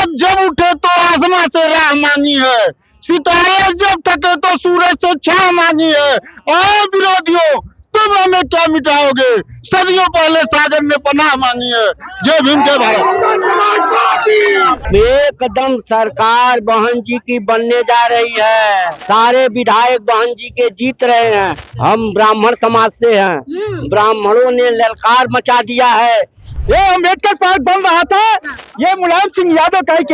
पर्वत जब उठे तो आसमां से राह मांगी है, सितारे जब ठके तो सूरज से छाह मांगी है। और विरोधियों तुम हमें क्या मिटाओगे, सदियों पहले सागर ने पनाह मांगी है। जय भीम जय भारत। एकदम सरकार बहन जी की बनने जा रही है। सारे विधायक बहन जी के जीत रहे हैं। हम ब्राह्मण समाज से हैं। ब्राह्मणों ने ललकार मचा दिया है। ये अम्बेडकर पार्क बन रहा था, ये मुलायम सिंह यादव कहे कि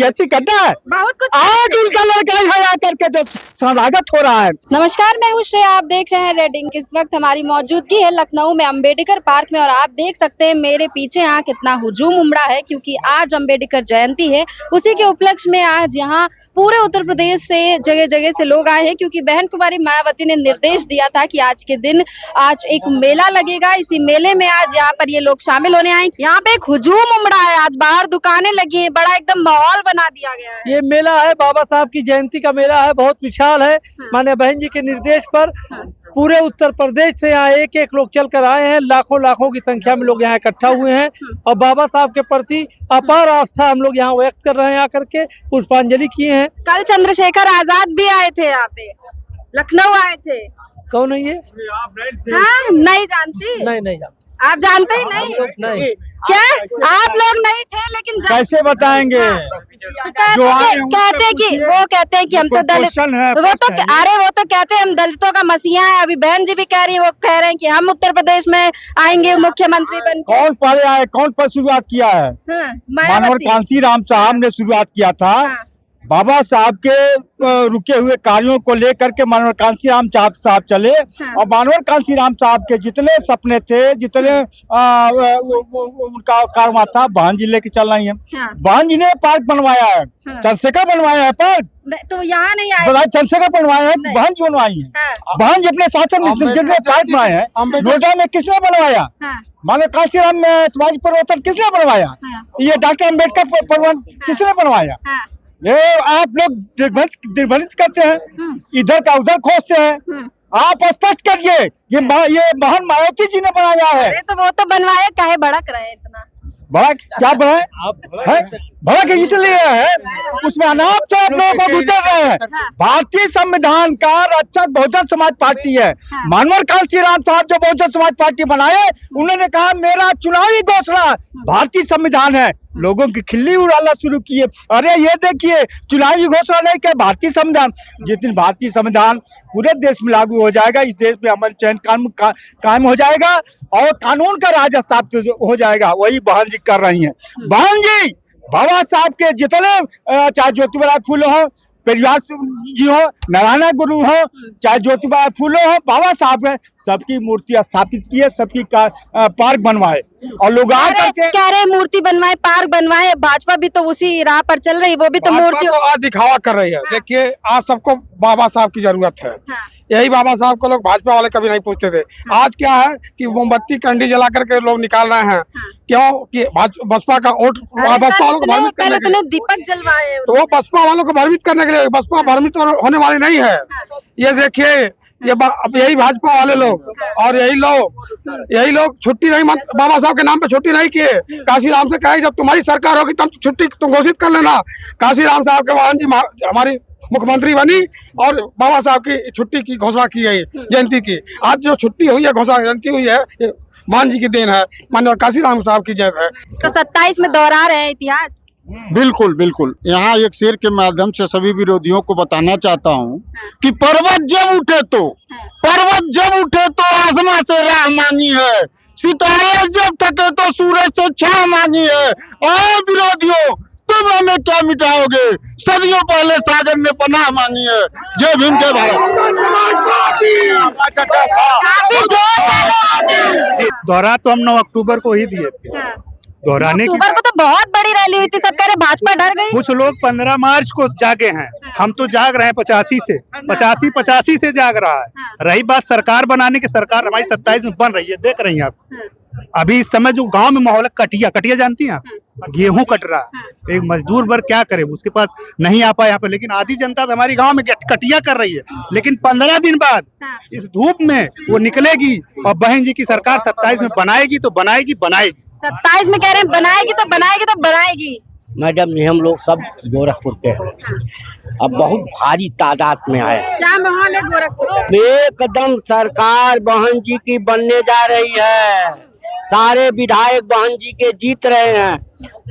ऐसी करना है, बहुत कुछ आज उनका लड़का यहाँ आकर के जो स्वागत हो रहा है। नमस्कार, मैं हूँ श्रेया, आप देख रहे हैं रेड इंक। इस वक्त हमारी मौजूदगी है लखनऊ में अम्बेडकर पार्क में और आप देख सकते हैं मेरे पीछे यहाँ कितना हुजूम उमड़ा है, क्योंकि आज अम्बेडकर जयंती है। उसी के उपलक्ष्य में आज यहाँ पूरे उत्तर प्रदेश से जगह जगह से लोग आए हैं, क्योंकि बहन कुमारी मायावती ने निर्देश दिया था कि आज के दिन आज एक मेला लगेगा। इसी मेले में आज यहाँ पर ये लोग शामिल होने आए। यहाँ पे एक हुजूम उमड़ा है, आज बाहर दुकानें लगी है, बड़ा एकदम माहौल बना दिया गया है। ये मेला है बाबा साहब की जयंती का मेला है, बहुत विशाल है। माननीय बहन जी के निर्देश पर पूरे उत्तर प्रदेश से यहाँ एक एक लोग चल कर आए हैं। लाखों लाखों की संख्या में लोग यहाँ इकट्ठा हुए हैं और बाबा साहब के प्रति अपार आस्था हम लोग यहाँ व्यक्त कर रहे हैं। आकर के पुष्पांजलि किए हैं। कल चंद्रशेखर आजाद भी आए थे, यहाँ पे लखनऊ आए थे। कौन है ये? हाँ, नहीं जानती? नहीं जानते। आप जानते ही नहीं? नहीं। क्या आप लोग नहीं थे, लेकिन कैसे बताएंगे? कहते हैं कि हम तो दलित, वो तो कहते हैं हम दलितों का मसीहा है। अभी बहन जी भी कह रही है, वो कह रहे हैं कि हम उत्तर प्रदेश में आएंगे मुख्यमंत्री बन के। कौन पहले आए, कौन पर शुरुआत किया है? मानवर कांसी राम साहब ने शुरुआत किया था। बाबा साहब के रुके हुए कार्यों को लेकर के मानवर कांसी राम साहब चले और मानवर कांसी राम साहब के जितने सपने थे, जितने उनका कारवा था, बहन जी लेके चल रही है। बहन जी ने पार्क बनवाया है, चंद्रशेखर बनवाया है पार्क, तो यहाँ नहीं आए, चंद्रशेखर बनवाया है, बहन जी बनवाई है। बहन जी अपने शासन में जितने पार्क बनाए हैं, नोएडा में किसने बनवाया? मानव कांसीराम में समाज परिवर्तन किसने बनवाया? ये डॉक्टर अम्बेडकर भवन किसने बनवाया? ये आप लोग दिग्भ्रमित करते हैं, इधर का उधर खोजते हैं। आप स्पष्ट करिए, ये महान मायावती जी ने बनाया है। अरे तो वो तो बनवाया, काहे भड़क रहे हैं इतना? बड़ा क्या बड़ा भड़क इसलिए है, उसमें अनाप चाप लोगों को गुजर रहे हैं। भारतीय संविधान का रक्षक बहुजन समाज पार्टी है। मानवर कांसी राम साहब जो बहुजन समाज पार्टी बनाए, उन्होंने कहा मेरा चुनावी घोषणा भारतीय संविधान है। लोगों की खिल्ली उड़ाना शुरू किए, अरे ये देखिए चुनावी घोषणा नहीं क्या, भारतीय संविधान। जिस दिन भारतीय संविधान पूरे देश में लागू हो जाएगा, इस देश में अमन चैन कायम हो जाएगा और कानून का राज स्थापित हो जाएगा। वही बहन जी कर रही हैं। बहन जी बाबा साहब के जितने, चाहे ज्योतिबा फूले हो, पेरियार जी हो, नारायण गुरु हो, चाहे ज्योतिबा फूले हो, बाबा साहब ने सबकी मूर्ति स्थापित की है, सबकी पार्क बनवाए और लोग कह रहे मूर्ति बनवाए, पार्क बनवाए। भाजपा भी तो उसी राह पर चल रही है, वो भी तो मूर्ति दिखावा कर रही है। देखिए आज सबको बाबा साहब की जरूरत है। यही बाबा साहब को लोग भाजपा वाले कभी नहीं पूछते थे। आज क्या है कि मोमबत्ती कंडी जला करके लोग निकाल रहे हैं। क्यों कि बसपा का वोट, बसपा वालों को भ्रमित करने के लिए दीपक जलवाए, तो वो बसपा वालों को भ्रमित करने के लिए। बसपा भ्रमित होने वाली नहीं है। ये देखिए, ये अब यही भाजपा वाले लोग और यही लोग छुट्टी नहीं, बाबा साहब के नाम पे छुट्टी नहीं किए। काशीराम से कहे जब तुम्हारी सरकार होगी तब छुट्टी तुम घोषित कर लेना। काशीराम साहब के बहन जी हमारी मुख्यमंत्री बनी और बाबा साहब की छुट्टी की घोषणा की गई जयंती की। आज जो छुट्टी हुई है, घोषणा जयंती हुई है, मान जी की देन है, माननीय काशीराम साहब की जयंती है। तो 27 में दोहरा रहे हैं इतिहास। बिल्कुल बिल्कुल। यहाँ एक शेर के माध्यम से सभी विरोधियों को बताना चाहता हूँ कि पर्वत जब उठे तो आसमां से राह मांगी है, सितारे जब ठके तो सूरज से छाह मांगी है। और विरोधियों तुम हमें क्या मिटाओगे, सदियों पहले सागर ने पनाह मांगी है। जय भीम जय भारत। दोहरा तो हम 9 अक्टूबर को ही दिए थे। दोहराने की अक्टूबर को तो बहुत बड़ी रैली हुई थी, सब कह रहे भाजपा डर गई। कुछ लोग 15 मार्च को जागे हैं, हम तो जाग रहे हैं 85 से जाग रहा है। रही बात सरकार बनाने की, सरकार हमारी 27 में बन रही है, देख रही हैं आप। अभी इस समय जो गांव में माहौल है, कटिया जानती हैं आप, गेहूं कट रहा है। एक मजदूर वर्ग क्या करे, उसके पास नहीं आ पाया यहाँ पे, लेकिन आधी जनता तो हमारी गांव में कटिया कर रही है। लेकिन 15 दिन बाद इस धूप में वो निकलेगी और बहन जी की सरकार 27 में बनाएगी तो बनाएगी। 27 में कह रहे हैं बनाएगी तो बनाएगी। मैडम जी हम लोग सब गोरखपुर के हैं। अब बहुत भारी तादाद में आए हैं। क्या माहौल है गोरखपुर का? एकदम सरकार बहन जी की बनने जा रही है। सारे विधायक बहन जी के जीत रहे हैं।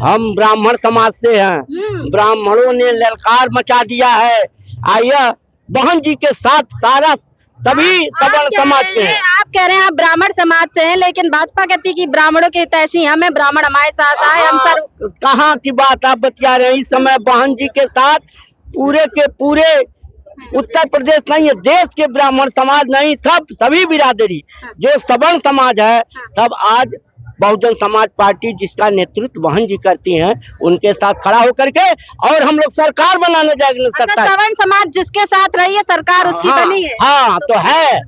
हम ब्राह्मण समाज से हैं। ब्राह्मणों ने ललकार मचा दिया है। आइए बहन जी के साथ सारा सभी सवर्ण समाज के हैं। आप कह रहे हैं आप ब्राह्मण समाज से हैं, लेकिन भाजपा कहती है कि ब्राह्मणों के हितैषी हम हैं, ब्राह्मण हमारे साथ आए, हम सर। कहाँ की बात आप बतिया रहे हैं? इस समय बहन जी के साथ पूरे के पूरे उत्तर प्रदेश नहीं है, देश के ब्राह्मण समाज नहीं, सभी बिरादरी जो सवर्ण समाज है सब आज बहुजन समाज पार्टी जिसका नेतृत्व बहन जी करती हैं उनके साथ खड़ा होकर के और हम लोग सरकार बनाने जाएंगे। अच्छा, सवर्ण समाज जिसके साथ रही है सरकार उसकी बनी है। हाँ तो है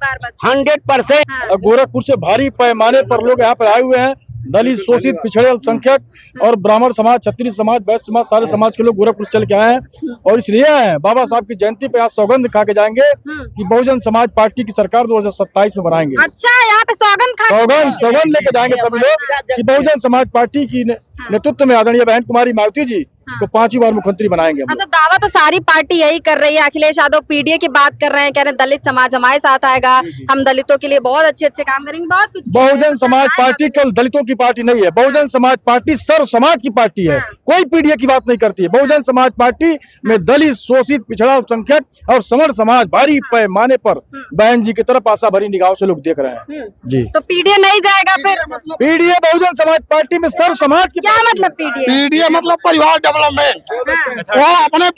100%। हाँ। गोरखपुर से भारी पैमाने पर लोग यहाँ पर आए हुए हैं। दलित, शोषित, पिछड़े अल्पसंख्यक और ब्राह्मण समाज, क्षत्रिय समाज, वैश्य समाज, सारे समाज के लोग गोरखपुर चल के आए हैं और इसलिए आए हैं बाबा साहब की जयंती पे आज सौगंध खा के जाएंगे कि बहुजन समाज पार्टी की सरकार 2027 में बनाएंगे। अच्छा, यहाँ पे सौगंध लेके जाएंगे सभी लोग कि बहुजन समाज पार्टी की नेतृत्व में आदरणीय बहन कुमारी मायावती जी को 5वीं बार मुख्यमंत्री बनाएंगे। अच्छा, दावा तो सारी पार्टी यही कर रही है। अखिलेश यादव पीडीए की बात कर रहे हैं, कह रहे हैं दलित समाज हमारे साथ आएगा, हम दलितों के लिए बहुत अच्छे काम करेंगे, बहुत कुछ। बहुजन समाज पार्टी केवल दलितों की पार्टी नहीं है, बहुजन समाज पार्टी सर्व समाज की पार्टी है। कोई पीडीए की बात नहीं करती है। बहुजन समाज पार्टी में दलित, शोषित, पिछड़ा, अल्पसंख्यक और सवर्ण समाज भारी पैमाने पर बहन जी की तरफ आशा भरी निगाहों से लोग देख रहे हैं जी। तो पीडीए नहीं जाएगा फिर? पीडीए बहुजन समाज पार्टी में सर्व समाज की क्या मतलब पीडीए? पीडीए मतलब परिवार डेवलपमेंट। वो अपने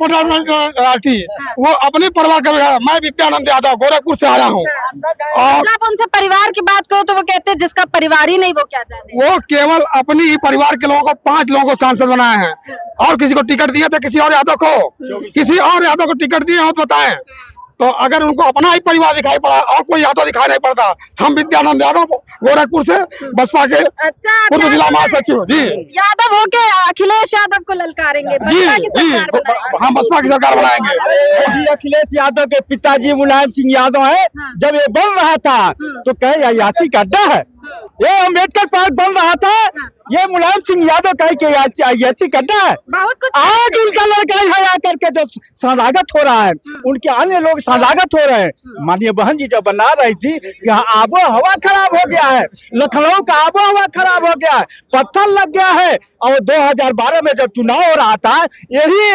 वो अपने परिवार का। मैं विद्यानंद यादव गोरखपुर से आया हूँ और जब उनसे परिवार की बात करो तो वो कहते हैं जिसका परिवार ही नहीं वो क्या जाने। वो केवल अपनी ही परिवार के लोगों को 5 लोगों को सांसद बनाए हैं और किसी को टिकट दिए थे, किसी और यादव को टिकट दिए हो तो बताएं। तो अगर उनको अपना ही परिवार दिखाई पड़ा और कोई यादव दिखाई नहीं पड़ता। हम विद्यानंद यादव गोरखपुर से बसपा के पूर्व जिला महासचिव जी। यादव हो के अखिलेश यादव को ललकारेंगे, जी हम बसपा की सरकार बनाएंगे। अखिलेश यादव के पिताजी मुलायम सिंह यादव है। जब ये बन रहा था तो कहे अयासी का अड्डा है, ये अम्बेडकर पार्क बन रहा था, ये मुलायम सिंह यादव कहे कि अयासी का अड्डा है। बहुत कुछ आज उनका लड़का यहाँ आकर के जो स्वागत हो रहा है, उनके अन्य लोग स्वागत हो रहे हैं। माननीय बहन जी जब बना रही थी कि आबो हवा खराब हो गया है, लखनऊ का आबो हवा खराब हो गया है, पत्थर लग गया है। और 2012 में जब चुनाव हो रहा था, यही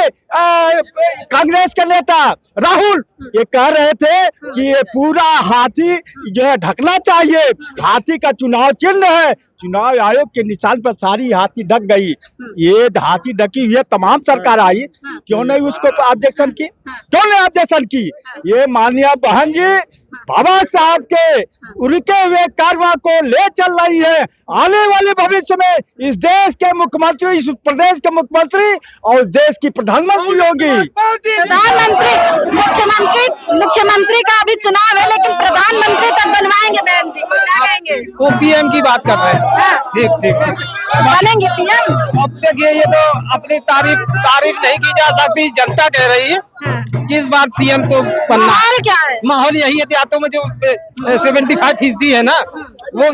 कांग्रेस के नेता राहुल ये कह रहे थे कि ये पूरा हाथी जो है ढकना चाहिए, हाथी का चुनाव चिन्ह है। चुनाव आयोग के निशान पर सारी हाथी ढक गई। ये हाथी ढकी हुई है, तमाम सरकार आई, क्यों नहीं उसको ऑब्जेक्शन की, क्यों नहीं ऑब्जेक्शन की? ये माननीय बहन जी बाबा साहब के रुके हुए कारवां को ले चल रही है। आने वाले भविष्य में इस देश के मुख्यमंत्री, इस प्रदेश के मुख्यमंत्री और इस देश की प्रधानमंत्री होगी। मुख्यमंत्री का अभी चुनाव है, लेकिन प्रधानमंत्री तक बनवाएंगे बहन जी को, क्या कहेंगे? वो पीएम की बात कर रहे हैं। ठीक बनेंगे पीएम। अब देखिए ये तो अपनी तारीफ नहीं की जा सकती, जनता कह रही है कि इस बार सीएम तो बनना। माहौल क्या है? माहौल यही है, देहातों में जो 75% है ना, वो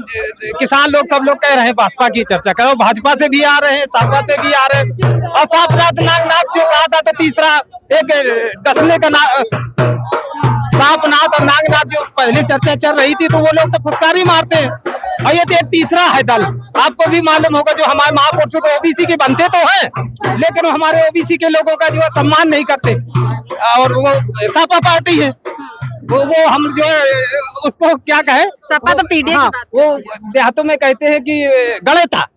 किसान लोग सब लोग कह रहे हैं भाजपा की चर्चा करो। भाजपा से भी आ रहे हैं, सपा से भी आ रहे हैं। और सापनाथ नागनाथ जो कहा था तो तीसरा एक डसने का सापनाथ और नागनाथ जो पहले चर्चा चल रही थी तो वो लोग तो फुटकारी मारते हैं। और ये तो एक तीसरा है दल, आपको भी मालूम होगा, जो हमारे महापुरुषों को ओबीसी के बनते तो हैं, लेकिन हमारे ओबीसी के लोगों का जो है सम्मान नहीं करते। और वो सपा पार्टी है, वो हम जो है उसको क्या कहे, सपा तो पीडीए हाँ, वो देहातों में कहते हैं कि गणेता।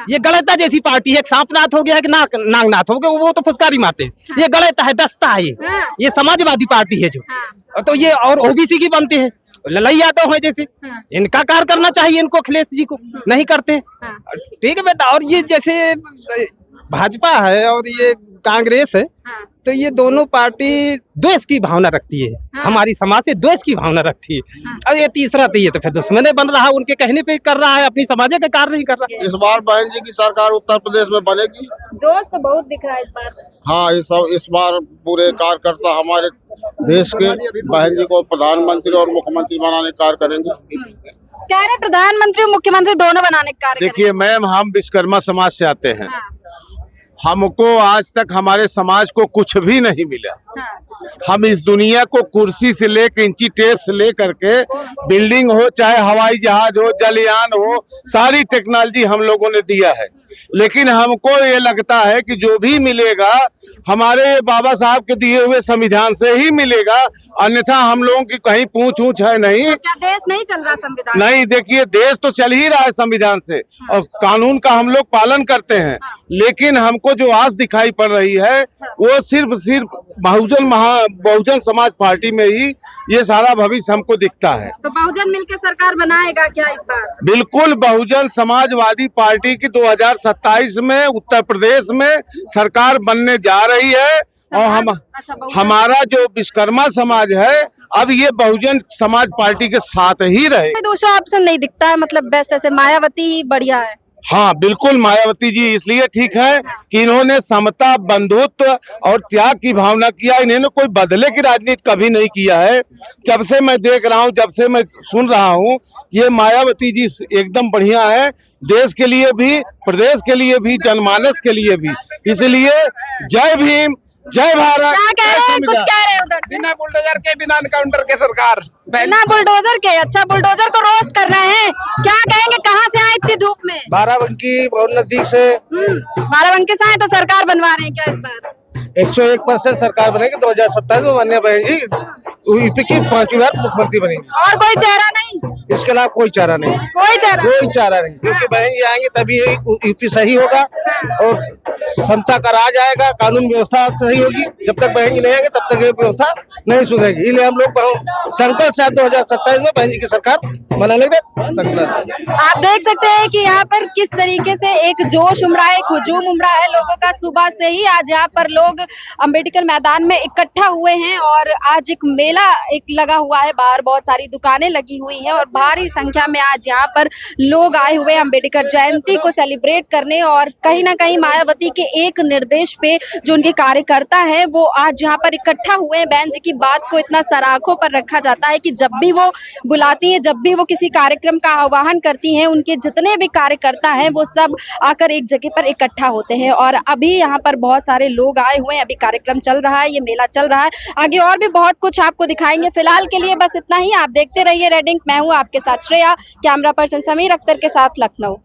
ये गणेता जैसी पार्टी है। एक सांपनाथ हो गया, एक नागनाथ हो गया, वो तो फुसकारी मारते हैं। ये गणेता है, दस्ता है, ये समाजवादी पार्टी है जो। तो ये और ओबीसी की बनते हैं, ललई यादव है जैसे, इनका कार्य करना चाहिए इनको, अखिलेश जी को नहीं करते। ठीक है बेटा। और ये जैसे भाजपा है और ये कांग्रेस है, तो ये दोनों पार्टी द्वेष की भावना रखती है, हमारी समाज से द्वेष की भावना रखती है। और ये तीसरा तो ये तो फिर दुश्मने बन रहा है, उनके कहने पे कर रहा है, अपनी समाज का कार्य नहीं कर रहा है। इस बार बहन जी की सरकार उत्तर प्रदेश में बनेगी। जोश तो बहुत दिख रहा है इस बार। हाँ, इस बार पूरे कार्यकर्ता हमारे देश के बहन जी को प्रधानमंत्री और मुख्यमंत्री बनाने का कार्य करेंगे। कह रहे प्रधानमंत्री और मुख्यमंत्री दोनों बनाने का कार्य देखिए मैम, हम विश्वकर्मा समाज से आते हैं हमको आज तक हमारे समाज को कुछ भी नहीं मिला। हाँ, हम इस दुनिया को कुर्सी से लेकर इंची टेप से लेकर के बिल्डिंग हो चाहे हवाई जहाज हो जलयान हो सारी टेक्नोलॉजी हम लोगों ने दिया है। लेकिन हमको ये लगता है कि जो भी मिलेगा हमारे बाबा साहब के दिए हुए संविधान से ही मिलेगा, अन्यथा हम लोगों की कहीं पूछ ऊछ है नहीं। क्या देश नहीं चल रहा संविधान? नहीं, देखिए देश तो चल ही रहा है संविधान से और कानून का हम लोग पालन करते हैं, लेकिन हमको जो आस दिखाई पड़ रही है वो सिर्फ बहुजन समाज पार्टी में ही ये सारा भविष्य हमको दिखता है। तो बहुजन मिलकर सरकार बनाएगा क्या इस बार? बिल्कुल, बहुजन समाजवादी पार्टी की 2027 में उत्तर प्रदेश में सरकार बनने जा रही है और हमारा जो विश्वकर्मा समाज है अब ये बहुजन समाज पार्टी के साथ ही रहे। कोई दूसरा ऑप्शन नहीं दिखता है, मतलब बेस्ट ऐसे मायावती ही बढ़िया है। हाँ बिल्कुल, मायावती जी इसलिए ठीक है कि इन्होंने समता, बंधुत्व और त्याग की भावना किया। इन्होंने कोई बदले की राजनीति कभी नहीं किया है। जब से मैं देख रहा हूँ, जब से मैं सुन रहा हूँ, ये मायावती जी एकदम बढ़िया है, देश के लिए भी, प्रदेश के लिए भी, जनमानस के लिए भी। इसलिए जय भीम, जय भारत। क्या कह रहे हैं? कुछ कह रहे हैं उधर से? बिना बुलडोजर के, बिना एनकाउंटर के सरकार। बिना बुलडोजर के? अच्छा, बुलडोजर को रोस्ट कर रहे हैं, क्या कहेंगे? कहाँ से आए इतनी धूप में? बाराबंकी बहुत नजदीक से। बाराबंकी से आए तो सरकार बनवा रहे हैं क्या इस बार? 101% सरकार बनेगी 2027 में। माननीय बहन जी यूपी की 5वीं बार मुख्यमंत्री बनेंगी। और कोई चेहरा नहीं? इसके अलावा कोई चारा नहीं, कोई चेहरा? कोई चारा नहीं, क्योंकि बहन जी आएंगे तभी यूपी सही होगा और समता का राज आएगा, कानून व्यवस्था सही होगी। जब तक बहन जी नहीं आएंगे तब तक ये व्यवस्था नहीं सुधरेगी। इसलिए हम लोग संकल्प साथ 2027 में बहन जी की सरकार बनाने में संकल्प। आप देख सकते हैं कि यहाँ पर किस तरीके से एक जोश उमड़ा है, एक हुजूम उमड़ा है लोगों का। सुबह से ही आज यहाँ पर लोग अंबेडकर मैदान में इकट्ठा हुए हैं और आज एक मेला एक लगा हुआ है, बाहर बहुत सारी दुकानें लगी हुई हैं और भारी संख्या में आज यहाँ पर लोग आए हुए हैं अंबेडकर जयंती को सेलिब्रेट करने। और कहीं ना कहीं मायावती के एक निर्देश पे जो उनके कार्यकर्ता है वो आज यहाँ पर इकट्ठा हुए हैं। बहन जी की बात को इतना सराखों पर रखा जाता है कि जब भी वो बुलाती है, जब भी वो किसी कार्यक्रम का आह्वान करती हैं, उनके जितने भी कार्यकर्ता हैं वो सब आकर एक जगह पर इकट्ठा होते हैं। और अभी यहाँ पर बहुत सारे लोग आए हुए हैं, अभी कार्यक्रम चल रहा है, ये मेला चल रहा है, आगे और भी बहुत कुछ आपको दिखाएंगे। फिलहाल के लिए बस इतना ही। आप देखते रहिए रेड इंक। मैं हूँ आपके साथ श्रेया, कैमरा पर्सन समीर अख्तर के साथ लखनऊ।